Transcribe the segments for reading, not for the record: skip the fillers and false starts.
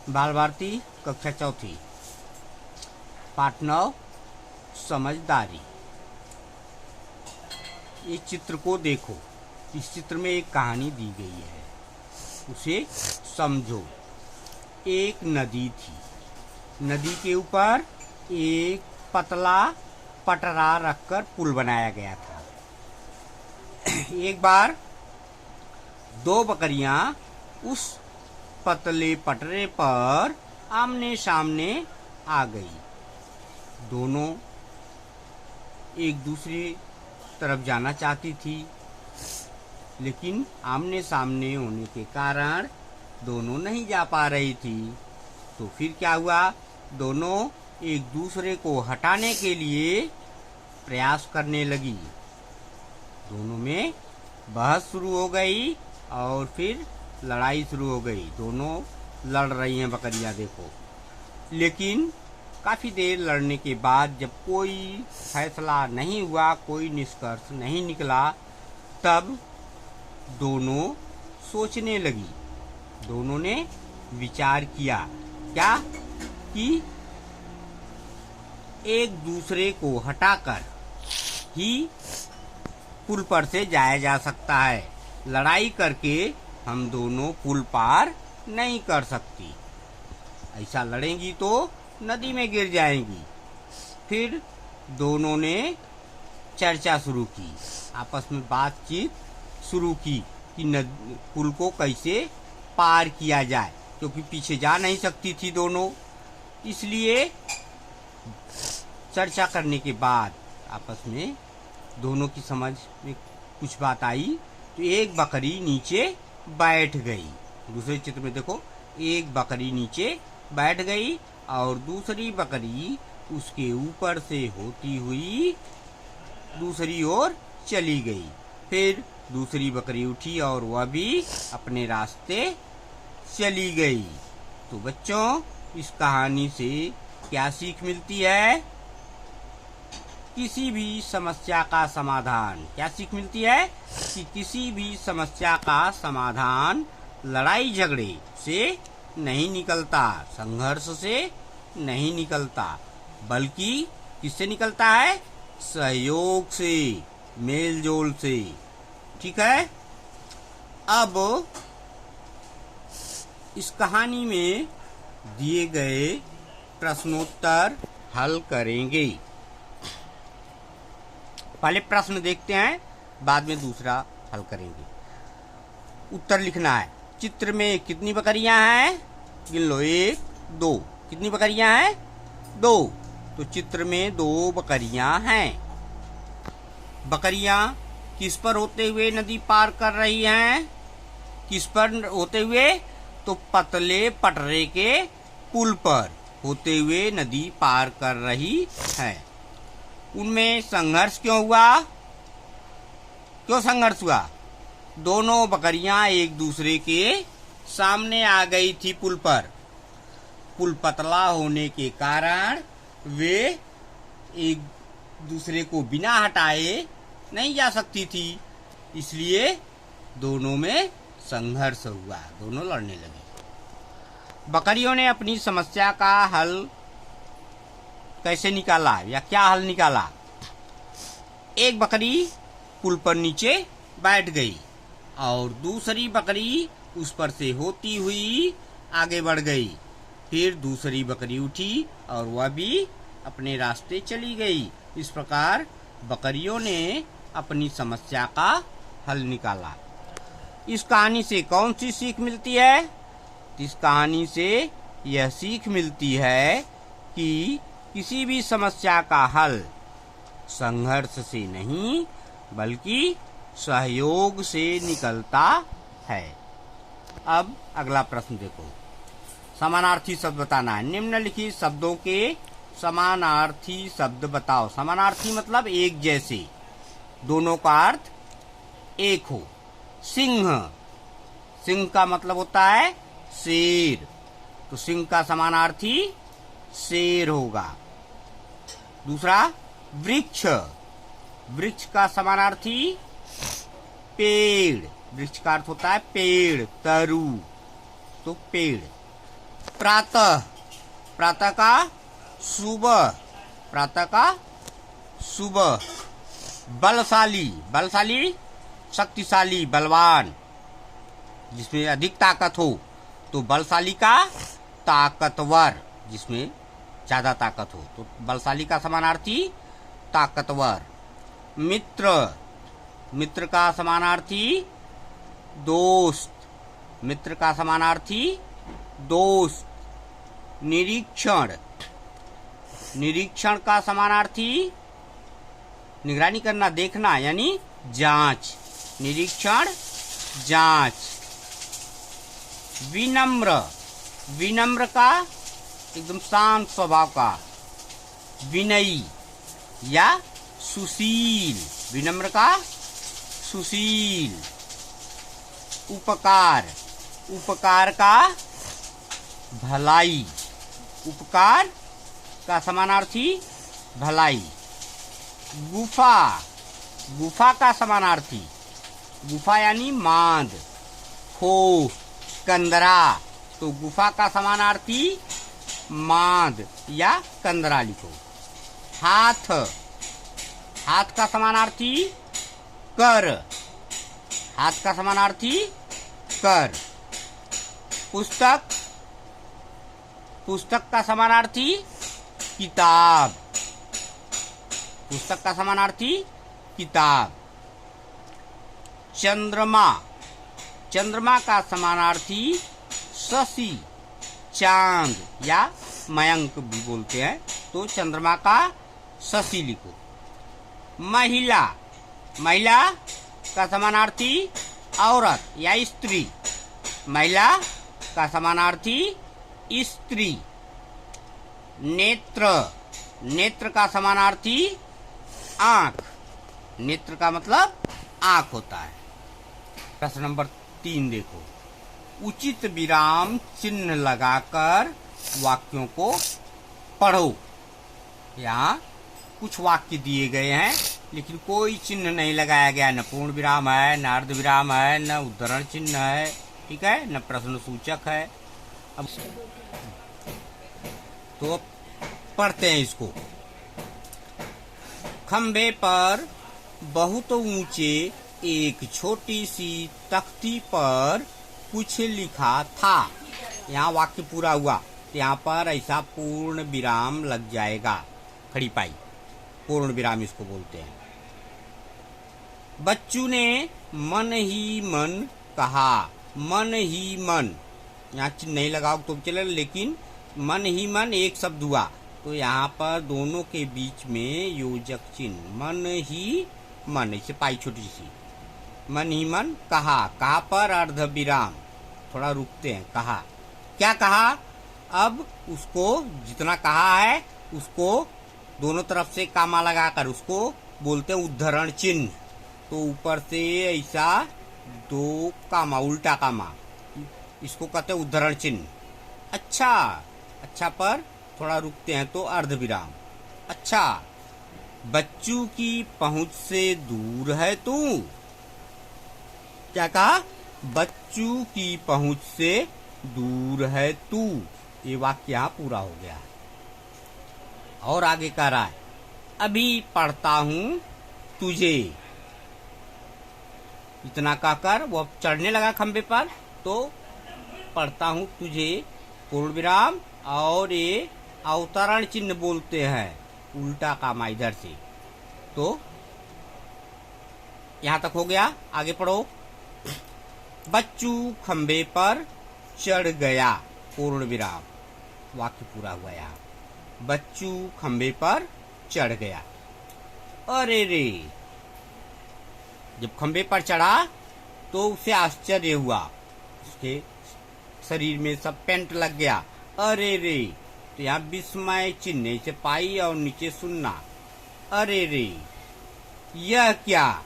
बाल भारती कक्षा चौथी पाठ 9 समझदारी। इस चित्र को देखो। इस चित्र में एक कहानी दी गई है, उसे समझो। एक नदी थी। नदी के ऊपर एक पतला पटरा रखकर पुल बनाया गया था। एक बार दो बकरियां उस पतले पटरे पर आमने सामने आ गई। दोनों एक दूसरे तरफ जाना चाहती थी, लेकिन आमने सामने होने के कारण दोनों नहीं जा पा रही थी। तो फिर क्या हुआ, दोनों एक दूसरे को हटाने के लिए प्रयास करने लगी। दोनों में बहस शुरू हो गई और फिर लड़ाई शुरू हो गई। दोनों लड़ रही हैं बकरियां, देखो। लेकिन काफ़ी देर लड़ने के बाद जब कोई फैसला नहीं हुआ, कोई निष्कर्ष नहीं निकला, तब दोनों सोचने लगी। दोनों ने विचार किया क्या कि एक दूसरे को हटाकर ही पुल पर से जाया जा सकता है। लड़ाई करके हम दोनों पुल पार नहीं कर सकती। ऐसा लड़ेंगी तो नदी में गिर जाएंगी। फिर दोनों ने चर्चा शुरू की, आपस में बातचीत शुरू की कि पुल को कैसे पार किया जाए, क्योंकि पीछे जा नहीं सकती थी दोनों। इसलिए चर्चा करने के बाद आपस में दोनों की समझ में कुछ बात आई, तो एक बकरी नीचे बैठ गई। दूसरे चित्र में देखो, एक बकरी नीचे बैठ गई और दूसरी बकरी उसके ऊपर से होती हुई दूसरी ओर चली गई। फिर दूसरी बकरी उठी और वह भी अपने रास्ते चली गई। तो बच्चों, इस कहानी से क्या सीख मिलती है? किसी भी समस्या का समाधान, क्या सीख मिलती है कि किसी भी समस्या का समाधान लड़ाई झगड़े से नहीं निकलता, संघर्ष से नहीं निकलता, बल्कि किससे निकलता है? सहयोग से, मेलजोल से। ठीक है। अब इस कहानी में दिए गए प्रश्नोत्तर हल करेंगे। पहले प्रश्न देखते हैं, बाद में दूसरा हल करेंगे। उत्तर लिखना है। चित्र में कितनी बकरियां हैं? गिन लो, 1 2। कितनी बकरियां हैं? 2। तो चित्र में 2 बकरियां हैं। बकरियां किस पर होते हुए नदी पार कर रही हैं? किस पर होते हुए? तो पतले पटरे के पुल पर होते हुए नदी पार कर रही है। उनमें संघर्ष क्यों हुआ? क्यों संघर्ष हुआ? दोनों बकरियां एक दूसरे के सामने आ गई थी पुल पर। पुल पतला होने के कारण वे एक दूसरे को बिना हटाए नहीं जा सकती थी, इसलिए दोनों में संघर्ष हुआ, दोनों लड़ने लगे। बकरियों ने अपनी समस्या का हल कैसे निकाला या क्या हल निकाला? एक बकरी पुल पर नीचे बैठ गई और दूसरी बकरी उस पर से होती हुई आगे बढ़ गई। फिर दूसरी बकरी उठी और वह भी अपने रास्ते चली गई। इस प्रकार बकरियों ने अपनी समस्या का हल निकाला। इस कहानी से कौन सी सीख मिलती है? इस कहानी से यह सीख मिलती है कि किसी भी समस्या का हल संघर्ष से नहीं, बल्कि सहयोग से निकलता है। अब अगला प्रश्न देखो। समानार्थी शब्द बताना है। निम्नलिखित शब्दों के समानार्थी शब्द बताओ। समानार्थी मतलब एक जैसे, दोनों का अर्थ एक हो। सिंह, सिंह का मतलब होता है शेर, तो सिंह का समानार्थी शेर होगा। दूसरा, वृक्ष, वृक्ष का समानार्थी पेड़, वृक्ष का अर्थ होता है पेड़, तरु, तो पेड़। प्रातः, प्रातः का सुबह, प्रातः का सुबह। बलशाली, बलशाली शक्तिशाली, बलवान, जिसमें अधिक ताकत हो। तो बलशाली का ताकतवर, जिसमें ज्यादा ताकत हो। तो बलशाली का समानार्थी ताकतवर। मित्र, मित्र का समानार्थी दोस्त, मित्र का समानार्थी दोस्त। निरीक्षण, निरीक्षण का समानार्थी निगरानी करना, देखना, यानी जांच। निरीक्षण, जांच। विनम्र, विनम्र का एकदम शांत स्वभाव का। विनयी या सुशील, विनम्र का सुशील। उपकार, उपकार का भलाई, उपकार का समानार्थी भलाई। गुफा, गुफा का समानार्थी, गुफा यानी मांद, खोह, कंदरा। तो गुफा का समानार्थी मांद या कंदरा लिखो। हाथ, हाथ का समानार्थी कर, हाथ का समानार्थी कर। पुस्तक, पुस्तक का समानार्थी किताब, पुस्तक का समानार्थी किताब। चंद्रमा, चंद्रमा का समानार्थी शशि, चांद या मयंक भी बोलते हैं। तो चंद्रमा का शशि लिखो। महिला, महिला का समानार्थी औरत या स्त्री, महिला का समानार्थी स्त्री। नेत्र, नेत्र का समानार्थी आंख, नेत्र का मतलब आंख होता है। प्रश्न नंबर 3 देखो। उचित विराम चिन्ह लगाकर वाक्यों को पढ़ो। यहाँ कुछ वाक्य दिए गए हैं, लेकिन कोई चिन्ह नहीं लगाया गया। न पूर्ण विराम है, न अर्ध विराम है, न उद्धरण चिन्ह है, ठीक है, न प्रश्न सूचक है। अब तो पढ़ते हैं इसको। खंबे पर बहुत ऊंचे एक छोटी सी तख्ती पर कुछ लिखा था। यहाँ वाक्य पूरा हुआ, यहाँ पर ऐसा पूर्ण विराम लग जाएगा, खड़ी पाई, पूर्ण विराम इसको बोलते हैं। बच्चू ने मन ही मन कहा, मन ही मन, यहाँ चिन्ह नहीं लगाओ तो चले, लेकिन मन ही मन एक शब्द हुआ, तो यहाँ पर दोनों के बीच में योजक चिन्ह, मन ही मन, इसे पाई छोटी सी। मन ही मन कहा, कहा पर अर्ध विराम, थोड़ा रुकते हैं। कहा, क्या कहा? अब उसको जितना कहा है उसको दोनों तरफ से कामा लगाकर उसको बोलते हैं उद्धरण चिन्ह। तो ऊपर से ऐसा 2 कामा, उल्टा कामा, इसको कहते हैं उद्धरण चिन्ह। अच्छा, अच्छा पर थोड़ा रुकते हैं तो अर्ध विराम। अच्छा, बच्चू की पहुंच से दूर है तू। क्या कहा? बच्चू की पहुंच से दूर है तू। ये वाक्य यहाँ पूरा हो गया। और आगे कह रहा है, अभी पढ़ता हूं तुझे। इतना कहकर वो चढ़ने लगा खंबे पर, तो पढ़ता हूं तुझे पूर्ण विराम, और ये अवतरण चिन्ह बोलते हैं, उल्टा कामा इधर से। तो यहां तक हो गया। आगे पढ़ो। बच्चू खंबे पर चढ़ गया, पूर्ण विराम, वाक्य पूरा हुआ। यहाँ बच्चू खंबे पर चढ़ गया। अरे रे, जब खंबे पर चढ़ा तो उसे आश्चर्य हुआ, उसके शरीर में सब पेंट लग गया। अरे रे, तो यहाँ विस्मय चिन्ह से पाई और नीचे सुनना। अरे रे, यह क्या,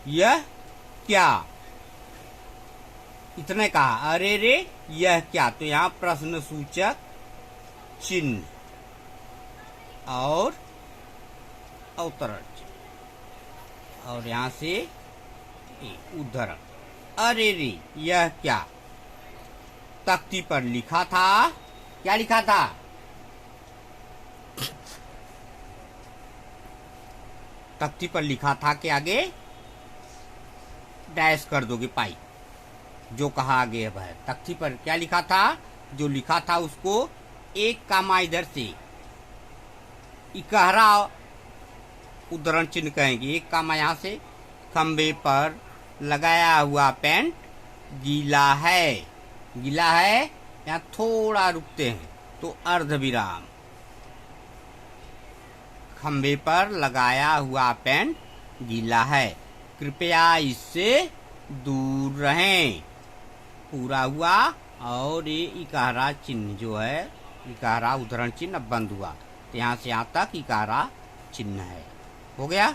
यह क्या, इतने कहा। अरे रे, यह क्या, तो यहाँ प्रश्न सूचक चिन्ह और अवतरण चिन्ह, और यहाँ से उद्धरण। अरे रे, यह क्या। तख्ती पर लिखा था, क्या लिखा था? तख्ती पर लिखा था के आगे डैश कर दोगे पाई, जो कहा आगे अब है। तख्ती पर क्या लिखा था? जो लिखा था उसको एक कामा इधर से इकहरा उद्धरण चिन्ह कहेंगे, एक कामा यहां से। खंबे पर लगाया हुआ पेंट गीला है। गीला है, यहाँ थोड़ा रुकते हैं तो अर्ध विराम। खंबे पर लगाया हुआ पेंट गीला है, कृपया इससे दूर रहें। पूरा हुआ और ये इकहरा चिन्ह जो है, इकहरा उद्धरण चिन्ह अब बंद हुआ, तो यहाँ से यहाँ तक इकहरा चिन्ह है। हो गया।